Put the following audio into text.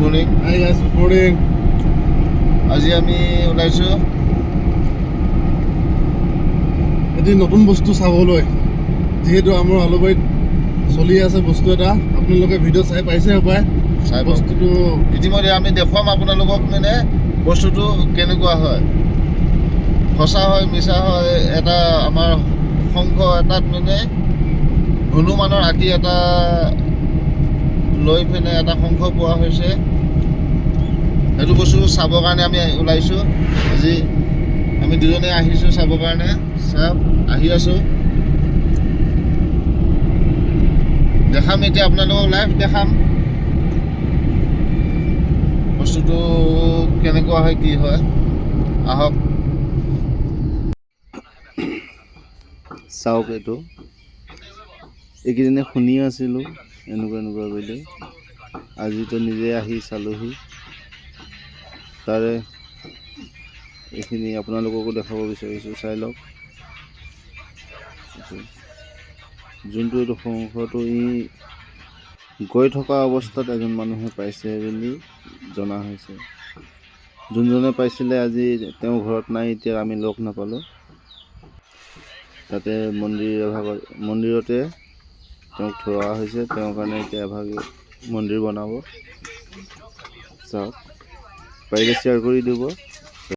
Morning. Hi guys, good morning. আজি আমি ওলাইছোঁ এটি নতুন বস্তু চাবলৈ, যিহেতু আমাৰ আলুবাৰীত চলি আছে বস্তু এটা। আপোনালোকে ভিডিঅ' চাই পাইছে হপায়। চাই বস্তুটো ইতিমধ্যে আমি দেখুৱাম আপোনালোকক মানে বস্তুটো কেনেকুৱা হয়, সঁচা হয় মিছা হয়। এটা আমাৰ শংখ এটাত মানে হনুমানৰ আঁকি এটা লৈ পিনে এটা শংখ পোৱা হৈছে। সেইটো বস্তু চাবৰ কাৰণে আমি ওলাইছোঁ। আজি আমি দুজনে আহিছোঁ চাবৰ কাৰণে। চাওক, আহি আছোঁ, দেখাম এতিয়া আপোনালোকক লাইভ দেখাম বস্তুটো কেনেকুৱা হয়, কি হয়। আহক চাওক। এইকেইদিনে শুনি আছিলোঁ এনেকুৱা বুলি। আজিতো নিজে আহি চালোহি। তাৰে এইখিনি আপোনালোককো দেখাব বিচাৰিছোঁ, চাই লওক। যোনটো এইটো শংখটো ই গৈ থকা অৱস্থাত এজন মানুহে পাইছে বুলি জনা হৈছে। যোনজনে পাইছিলে আজি তেওঁ ঘৰত নাই, এতিয়া আমি লগ নাপালোঁ। তাতে মন্দিৰতে তেওঁক থোৱা হৈছে। তেওঁৰ কাৰণে এতিয়া এভাগি মন্দিৰ বনাব। চাওক, পাৰিলে শ্বেয়াৰ কৰি দিব।